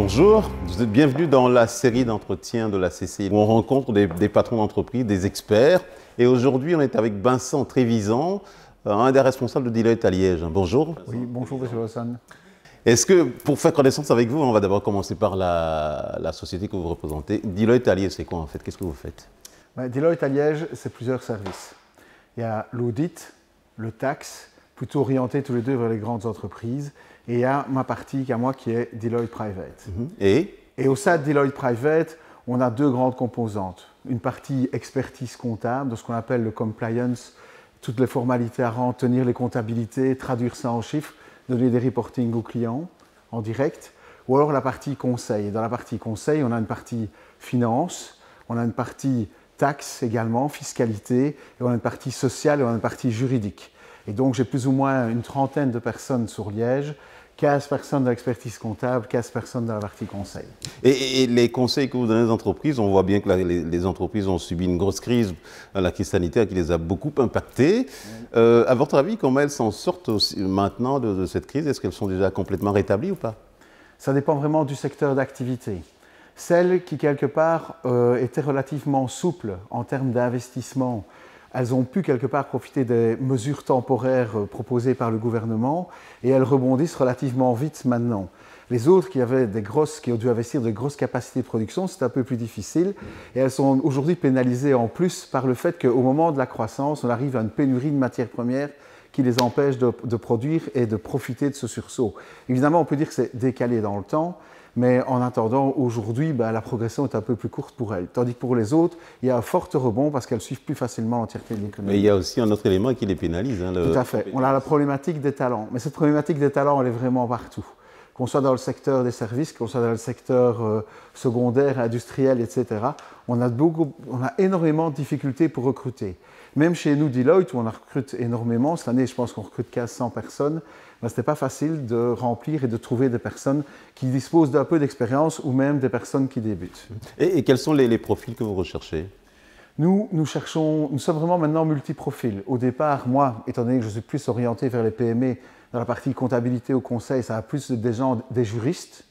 Bonjour, vous êtes bienvenue dans la série d'entretiens de la CCI où on rencontre des patrons d'entreprise, des experts. Et aujourd'hui, on est avec Vincent Trévisan, un des responsables de Deloitte à Liège. Bonjour. Oui, bonjour M. Lawson. Est-ce que, pour faire connaissance avec vous, on va d'abord commencer par la société que vous représentez. Deloitte à Liège, c'est quoi en fait? Qu'est-ce que vous faites? Deloitte à Liège, c'est plusieurs services. Il y a l'audit, le taxe, plutôt orienté tous les deux vers les grandes entreprises. Et il y a ma partie à moi qui est Deloitte Private. Et au sein de Deloitte Private, on a deux grandes composantes. Une partie expertise comptable, de ce qu'on appelle le compliance, toutes les formalités à rendre, tenir les comptabilités, traduire ça en chiffres, donner des reporting aux clients en direct. Ou alors la partie conseil. Dans la partie conseil, on a une partie finance, on a une partie taxe également, fiscalité, et on a une partie sociale et on a une partie juridique. Et donc j'ai plus ou moins une trentaine de personnes sur Liège, 15 personnes dans l'expertise comptable, 15 personnes dans la partie conseil. Et les conseils que vous donnez aux entreprises, on voit bien que les entreprises ont subi une grosse crise, la crise sanitaire qui les a beaucoup impactées. À votre avis, comment elles s'en sortent maintenant de cette crise? Est-ce qu'elles sont déjà complètement rétablies ou pas? Ça dépend vraiment du secteur d'activité. Celles qui, quelque part, étaient relativement souples en termes d'investissement, elles ont pu quelque part profiter des mesures temporaires proposées par le gouvernement et elles rebondissent relativement vite maintenant. Les autres qui ont dû investir de grosses capacités de production, c'est un peu plus difficile et elles sont aujourd'hui pénalisées en plus par le fait qu'au moment de la croissance, on arrive à une pénurie de matières premières qui les empêche de produire et de profiter de ce sursaut. Évidemment, on peut dire que c'est décalé dans le temps, mais en attendant, aujourd'hui, la progression est un peu plus courte pour elles. Tandis que pour les autres, il y a un fort rebond parce qu'elles suivent plus facilement l'entièreté de l'économie. Mais il y a aussi un autre élément qui les pénalise. Tout à fait. On a la problématique des talents. Mais cette problématique des talents, elle est vraiment partout. Qu'on soit dans le secteur des services, qu'on soit dans le secteur secondaire, industriel, etc., on a énormément de difficultés pour recruter. Même chez nous, Deloitte, où on recrute énormément, cette année, je pense qu'on recrute 1500 personnes, ce n'était pas facile de remplir et de trouver des personnes qui disposent d'un peu d'expérience ou même des personnes qui débutent. Et quels sont les profils que vous recherchez? Nous sommes vraiment maintenant multiprofils. Au départ, moi, étant donné que je suis plus orienté vers les PME, dans la partie comptabilité au conseil, ça a plus des juristes,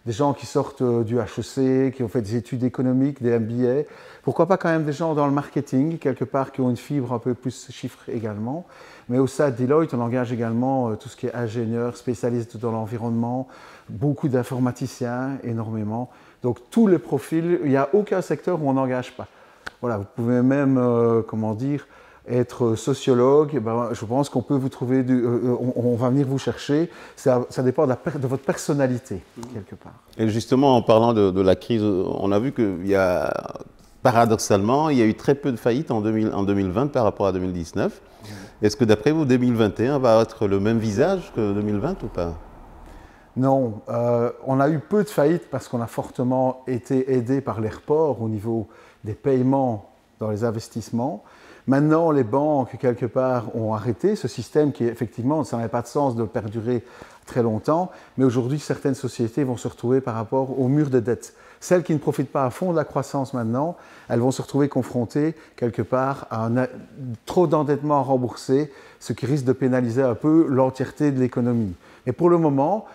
des gens qui sortent du HEC, qui ont fait des études économiques, des MBA. Pourquoi pas quand même des gens dans le marketing, quelque part, qui ont une fibre un peu plus chiffre également. Mais au sein de Deloitte, on engage également tout ce qui est ingénieur, spécialiste dans l'environnement, beaucoup d'informaticiens, énormément. Donc tous les profils, il n'y a aucun secteur où on n'engage pas. Voilà, vous pouvez même, être sociologue, je pense qu'on peut vous trouver, on va venir vous chercher, ça dépend de votre personnalité, quelque part. Et justement, en parlant de la crise, on a vu qu'il y a, paradoxalement, il y a eu très peu de faillites en 2020 par rapport à 2019. Est-ce que d'après vous, 2021 va être le même visage que 2020 ou pas? Non, on a eu peu de faillites parce qu'on a fortement été aidé par les reports au niveau des paiements dans les investissements. Maintenant, les banques, quelque part, ont arrêté ce système qui, effectivement, ça n'avait pas de sens de perdurer très longtemps. Mais aujourd'hui, certaines sociétés vont se retrouver par rapport au mur de dette. Celles qui ne profitent pas à fond de la croissance maintenant, elles vont se retrouver confrontées, quelque part, à trop d'endettement à rembourser, ce qui risque de pénaliser un peu l'entièreté de l'économie. Mais pour le moment,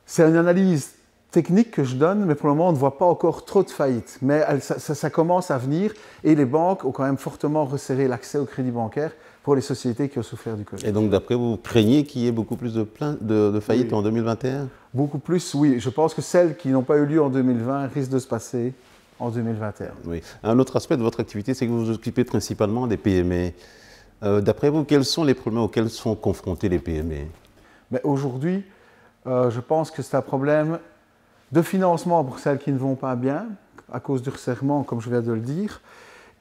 c'est une analyse technique que je donne, mais pour le moment, on ne voit pas encore trop de faillites. Mais ça commence à venir et les banques ont quand même fortement resserré l'accès au crédit bancaire pour les sociétés qui ont souffert du Covid. Et donc, d'après vous, craignez qu'il y ait beaucoup plus de faillites en 2021? Beaucoup plus, oui. Je pense que celles qui n'ont pas eu lieu en 2020 risquent de se passer en 2021. Oui. Un autre aspect de votre activité, c'est que vous vous occupez principalement des PME. D'après vous, quels sont les problèmes auxquels sont confrontés les PME? Aujourd'hui, je pense que c'est un problème de financement pour celles qui ne vont pas bien, à cause du resserrement, comme je viens de le dire.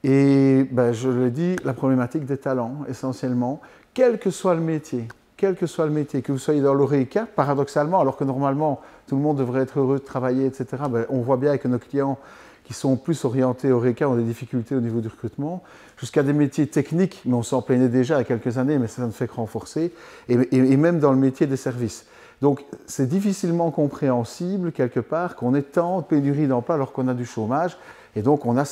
Et je l'ai dit, la problématique des talents, essentiellement, quel que soit le métier, que vous soyez dans l'ORECA, paradoxalement, alors que normalement, tout le monde devrait être heureux de travailler, etc., on voit bien que nos clients qui sont plus orientés ORECA ont des difficultés au niveau du recrutement, jusqu'à des métiers techniques, mais on s'en plaignait déjà il y a quelques années, mais ça ne fait que renforcer, et même dans le métier des services. Donc, c'est difficilement compréhensible, quelque part, qu'on ait tant de pénurie d'emploi alors qu'on a du chômage. Et donc, on a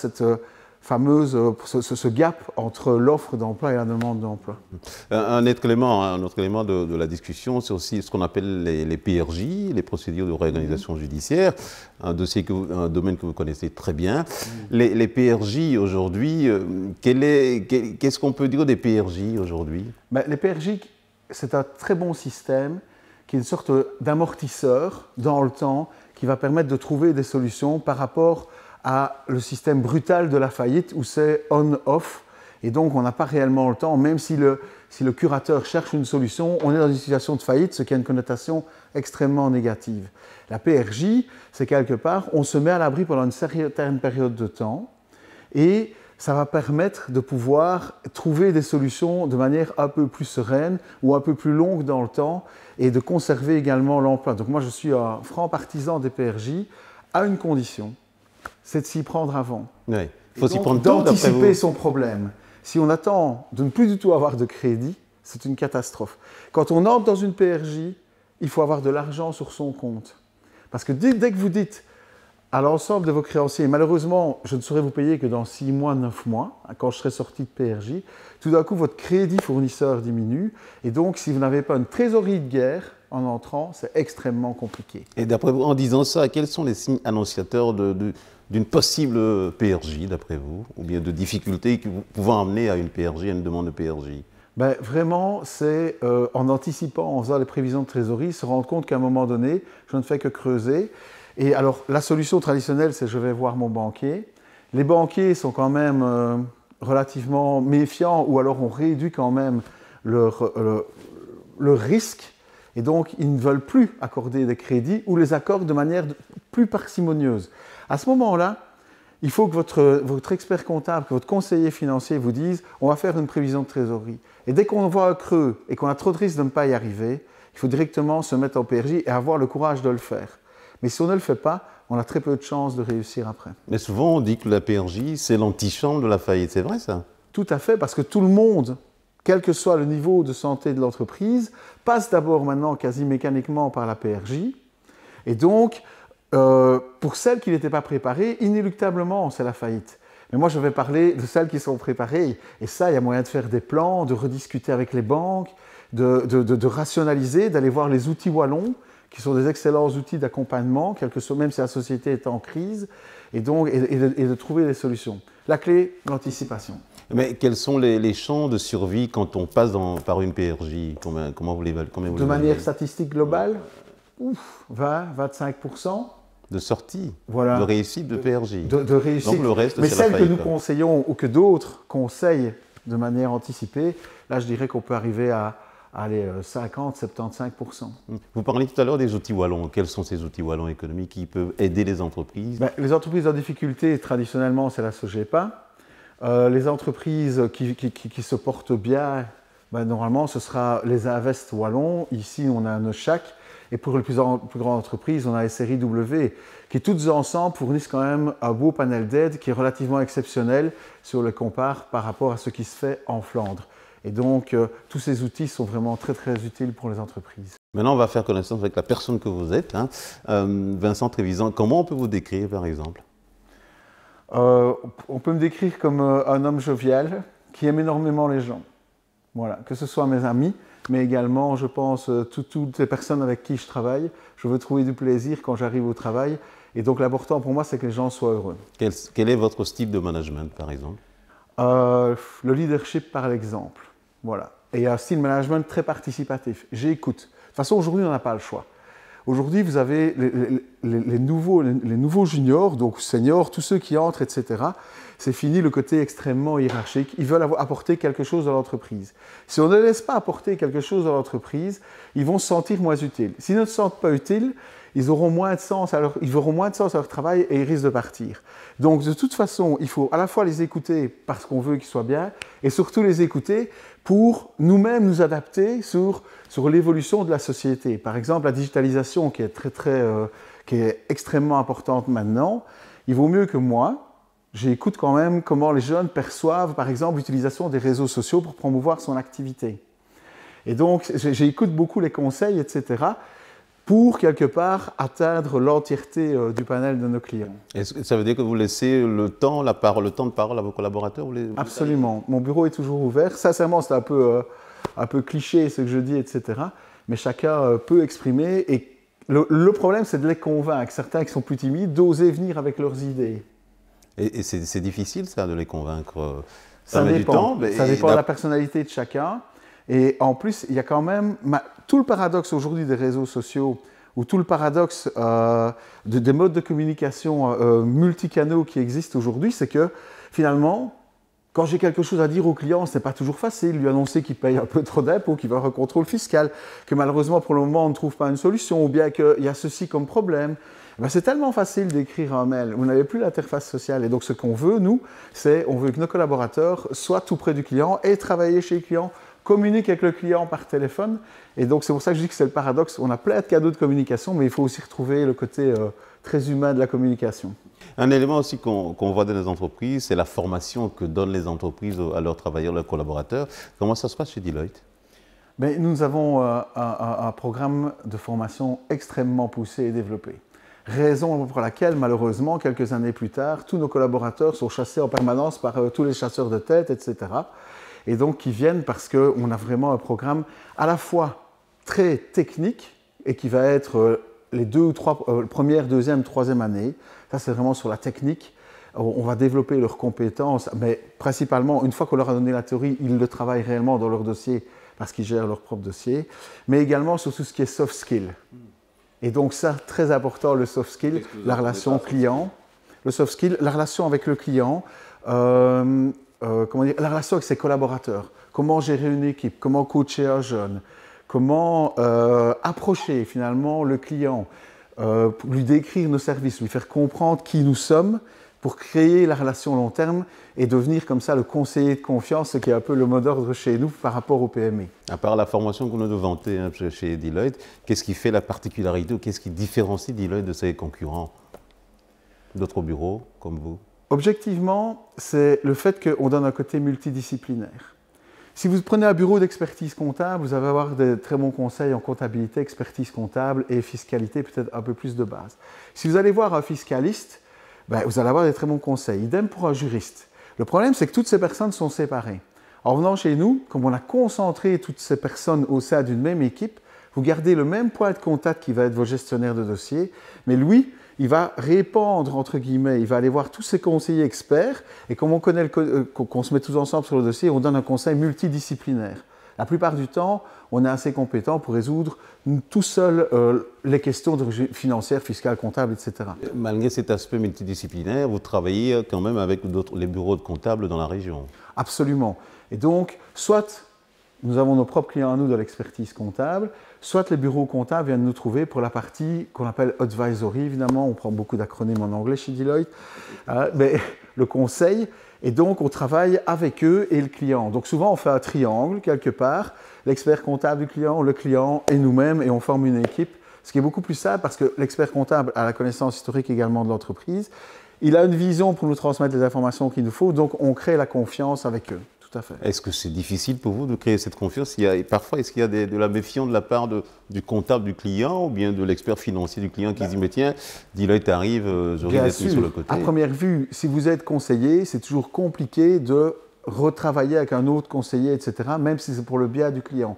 ce gap entre l'offre d'emploi et la demande d'emploi. Un autre élément de la discussion, c'est aussi ce qu'on appelle les PRJ, les procédures de réorganisation judiciaire, un domaine que vous connaissez très bien. Les PRJ aujourd'hui, qu'est-ce qu'on peut dire des PRJ aujourd'hui? Les PRJ, c'est un très bon système qui est une sorte d'amortisseur dans le temps qui va permettre de trouver des solutions par rapport à le système brutal de la faillite où c'est on-off et donc on n'a pas réellement le temps, même si le curateur cherche une solution, on est dans une situation de faillite, ce qui a une connotation extrêmement négative. La PRJ, c'est quelque part, on se met à l'abri pendant une certaine période de temps et ça va permettre de pouvoir trouver des solutions de manière un peu plus sereine ou un peu plus longue dans le temps et de conserver également l'emploi. Donc moi je suis un franc partisan des PRJ à une condition, c'est de s'y prendre avant. Oui. Il faut s'y prendre d'anticiper son problème. Si on attend de ne plus du tout avoir de crédit, c'est une catastrophe. Quand on entre dans une PRJ, il faut avoir de l'argent sur son compte. Parce que dès que vous dites à l'ensemble de vos créanciers, malheureusement, je ne saurais vous payer que dans 6 mois, 9 mois, quand je serai sorti de PRJ, tout d'un coup, votre crédit fournisseur diminue. Et donc, si vous n'avez pas une trésorerie de guerre en entrant, c'est extrêmement compliqué. Et d'après vous, en disant ça, quels sont les signes annonciateurs d'une possible PRJ, d'après vous, ou bien de difficultés qui pouvant amener à une PRJ, à une demande de PRJ? Vraiment, c'est en anticipant, en faisant les prévisions de trésorerie, se rendre compte qu'à un moment donné, je ne fais que creuser. Et alors, la solution traditionnelle, c'est je vais voir mon banquier. Les banquiers sont quand même relativement méfiants ou alors on réduit quand même le risque. Et donc, ils ne veulent plus accorder des crédits ou les accordent de manière plus parcimonieuse. À ce moment-là, il faut que votre expert comptable, que votre conseiller financier vous dise « on va faire une prévision de trésorerie ». Et dès qu'on voit un creux et qu'on a trop de risques de ne pas y arriver, il faut directement se mettre en PRJ et avoir le courage de le faire. Mais si on ne le fait pas, on a très peu de chances de réussir après. Mais souvent, on dit que la PRJ, c'est l'antichambre de la faillite. C'est vrai, ça? Tout à fait, parce que tout le monde, quel que soit le niveau de santé de l'entreprise, passe d'abord maintenant quasi mécaniquement par la PRJ. Et donc, pour celles qui n'étaient pas préparées, inéluctablement, c'est la faillite. Mais moi, je vais parler de celles qui sont préparées. Et ça, il y a moyen de faire des plans, de rediscuter avec les banques, de rationaliser, d'aller voir les outils wallons, qui sont des excellents outils d'accompagnement, quel que soit, même si la société est en crise, et de trouver des solutions. La clé, l'anticipation. Mais quels sont les champs de survie quand on passe par une PRJ? Comment vous l'évaluez? De manière statistique globale, 20-25%. De sortie, voilà. De réussite de PRJ. De réussite. Donc le reste, mais c'est celles la faillite, que nous conseillons ou que d'autres conseillent de manière anticipée, là je dirais qu'on peut arriver à 50-75%. Vous parliez tout à l'heure des outils wallons. Quels sont ces outils wallons économiques qui peuvent aider les entreprises? Les entreprises en difficulté, traditionnellement, c'est la SOGEPA. Les entreprises qui se portent bien, normalement, ce sera les Invest wallons. Ici, on a un Neuchac. Et pour les plus grandes entreprises, on a SRIW, qui toutes ensemble fournissent quand même un beau panel d'aide qui est relativement exceptionnel si on le compare par rapport à ce qui se fait en Flandre. Et donc, tous ces outils sont vraiment très, très utiles pour les entreprises. Maintenant, on va faire connaissance avec la personne que vous êtes. Vincent Trévisan, comment on peut vous décrire, par exemple? On peut me décrire comme un homme jovial qui aime énormément les gens. Voilà, que ce soit mes amis, mais également, je pense, toutes les personnes avec qui je travaille. Je veux trouver du plaisir quand j'arrive au travail. Et donc, l'important pour moi, c'est que les gens soient heureux. Quel est votre style de management, par exemple? Le leadership par l'exemple. Voilà. Et un style management très participatif. J'écoute. De toute façon, aujourd'hui, on n'a pas le choix. Aujourd'hui, vous avez les nouveaux juniors, donc seniors, tous ceux qui entrent, etc. C'est fini le côté extrêmement hiérarchique. Ils veulent apporter quelque chose à l'entreprise. Si on ne laisse pas apporter quelque chose à l'entreprise, ils vont se sentir moins utiles. S'ils ne se sentent pas utiles, ils auront moins de sens à leur travail et ils risquent de partir. Donc, de toute façon, il faut à la fois les écouter parce qu'on veut qu'ils soient bien et surtout les écouter pour nous-mêmes nous adapter sur l'évolution de la société. Par exemple, la digitalisation qui est extrêmement importante maintenant, il vaut mieux que moi, j'écoute quand même comment les jeunes perçoivent, par exemple, l'utilisation des réseaux sociaux pour promouvoir son activité. Et donc, j'écoute beaucoup les conseils, etc. pour, quelque part, atteindre l'entièreté du panel de nos clients. Est-ce que ça veut dire que vous laissez le temps de parole à vos collaborateurs? Absolument. Mon bureau est toujours ouvert. Sincèrement, c'est un peu cliché ce que je dis, etc. Mais chacun peut exprimer. Et le problème, c'est de les convaincre. Certains qui sont plus timides, d'oser venir avec leurs idées. Et c'est difficile, ça, de les convaincre? Ça dépend. Ça dépend de la personnalité de chacun. Et en plus, il y a quand même tout le paradoxe aujourd'hui des réseaux sociaux, ou tout le paradoxe des modes de communication multicanaux qui existent aujourd'hui, c'est que finalement, quand j'ai quelque chose à dire au client, ce n'est pas toujours facile. Lui annoncer qu'il paye un peu trop d'impôts, qu'il va avoir un contrôle fiscal, que malheureusement pour le moment on ne trouve pas une solution, ou bien qu'il y a ceci comme problème. C'est tellement facile d'écrire un mail. Vous n'avez plus l'interface sociale. Et donc ce qu'on veut, nous, c'est on veut que nos collaborateurs soient tout près du client et travailler chez le client, communiquent avec le client par téléphone. Et donc c'est pour ça que je dis que c'est le paradoxe. On a plein de cadeaux de communication, mais il faut aussi retrouver le côté très humain de la communication. Un élément aussi qu'on voit dans les entreprises, c'est la formation que donnent les entreprises à leurs travailleurs, leurs collaborateurs. Comment ça se passe chez Deloitte? Nous avons un programme de formation extrêmement poussé et développé. Raison pour laquelle, malheureusement, quelques années plus tard, tous nos collaborateurs sont chassés en permanence par tous les chasseurs de tête, etc. Et donc, qui viennent parce qu'on a vraiment un programme à la fois très technique et qui va être les 2 ou 3 premières, deuxième, troisième années. Ça, c'est vraiment sur la technique. On va développer leurs compétences, mais principalement, une fois qu'on leur a donné la théorie, ils le travaillent réellement dans leur dossier parce qu'ils gèrent leur propre dossier, mais également sur tout ce qui est soft skill. Et donc ça, très important, le soft skill, la relation client, le soft skill, la relation avec le client, la relation avec ses collaborateurs, comment gérer une équipe, comment coacher un jeune, comment approcher finalement le client, lui décrire nos services, lui faire comprendre qui nous sommes pour créer la relation long terme et devenir comme ça le conseiller de confiance, ce qui est un peu le mot d'ordre chez nous par rapport au PME. À part la formation qu'on a de vanter chez Deloitte, qu'est-ce qui fait la particularité ou qu'est-ce qui différencie Deloitte de ses concurrents, d'autres bureaux comme vous? Objectivement, c'est le fait qu'on donne un côté multidisciplinaire. Si vous prenez un bureau d'expertise comptable, vous allez avoir des très bons conseils en comptabilité, expertise comptable et fiscalité, peut-être un peu plus de base. Si vous allez voir un fiscaliste, vous allez avoir des très bons conseils. Idem pour un juriste. Le problème, c'est que toutes ces personnes sont séparées. En venant chez nous, comme on a concentré toutes ces personnes au sein d'une même équipe, vous gardez le même point de contact qui va être vos gestionnaires de dossier, mais lui, il va répandre, entre guillemets, il va aller voir tous ses conseillers experts, et comme on connaît qu'on se met tous ensemble sur le dossier, on donne un conseil multidisciplinaire. La plupart du temps, on est assez compétent pour résoudre tout seul les questions financières, fiscales, comptables, etc. Malgré cet aspect multidisciplinaire, vous travaillez quand même avec les bureaux de comptables dans la région? Absolument. Et donc, soit nous avons nos propres clients à nous de l'expertise comptable, soit les bureaux comptables viennent nous trouver pour la partie qu'on appelle advisory, évidemment, on prend beaucoup d'acronymes en anglais chez Deloitte, mais le conseil, et donc on travaille avec eux et le client. Donc souvent on fait un triangle quelque part, l'expert comptable du client, le client et nous-mêmes, et on forme une équipe, ce qui est beaucoup plus simple parce que l'expert comptable a la connaissance historique également de l'entreprise, il a une vision pour nous transmettre les informations qu'il nous faut, donc on crée la confiance avec eux. Est-ce que c'est difficile pour vous de créer cette confiance? Parfois, est-ce qu'il y a de la méfiance de la part du comptable du client ou bien de l'expert financier du client qui dit « mais tiens, Deloitte arrive, j'aurais d'être mis sur le côté ». À première vue, si vous êtes conseiller, c'est toujours compliqué de retravailler avec un autre conseiller, etc., même si c'est pour le bien du client.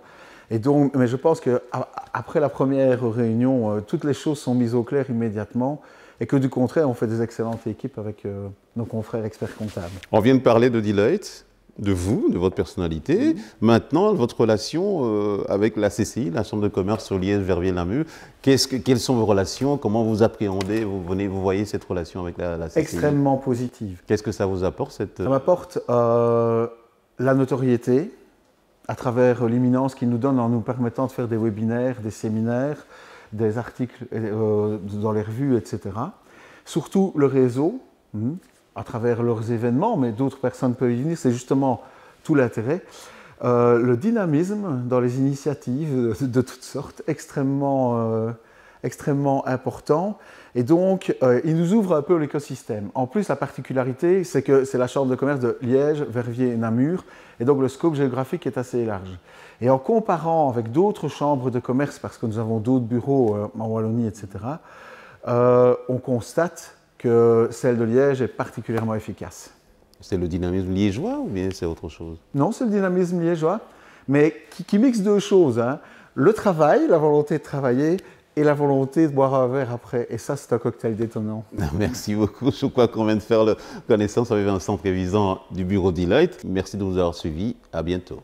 Et donc, mais je pense qu'après la première réunion, toutes les choses sont mises au clair immédiatement et que du contraire, on fait des excellentes équipes avec nos confrères experts comptables. On vient de parler de Deloitte, de vous, de votre personnalité. Maintenant, votre relation avec la CCI, la Chambre de commerce sur Liège-Verviers-Namur, quelles sont vos relations? Comment vous appréhendez, vous voyez cette relation avec la CCI? Extrêmement positive. Qu'est-ce que ça vous apporte Ça m'apporte la notoriété à travers l'imminence qu'ils nous donnent en nous permettant de faire des webinaires, des séminaires, des articles dans les revues, etc. Surtout le réseau, à travers leurs événements, mais d'autres personnes peuvent y venir, c'est justement tout l'intérêt. Le dynamisme dans les initiatives de toutes sortes, extrêmement extrêmement important. Et donc, il nous ouvre un peu l'écosystème. En plus, la particularité, c'est que c'est la chambre de commerce de Liège, Verviers et Namur. Et donc, le scope géographique est assez large. Et en comparant avec d'autres chambres de commerce, parce que nous avons d'autres bureaux en Wallonie, etc., on constate que celle de Liège est particulièrement efficace. C'est le dynamisme liégeois ou bien c'est autre chose? Non, c'est le dynamisme liégeois, mais qui mixe deux choses, hein. Le travail, la volonté de travailler, et la volonté de boire un verre après. Et ça, c'est un cocktail détonnant. Merci beaucoup. Je crois qu'on vient de faire connaissance avec Vincent Trévisan du bureau Delight. Merci de nous avoir suivis. À bientôt.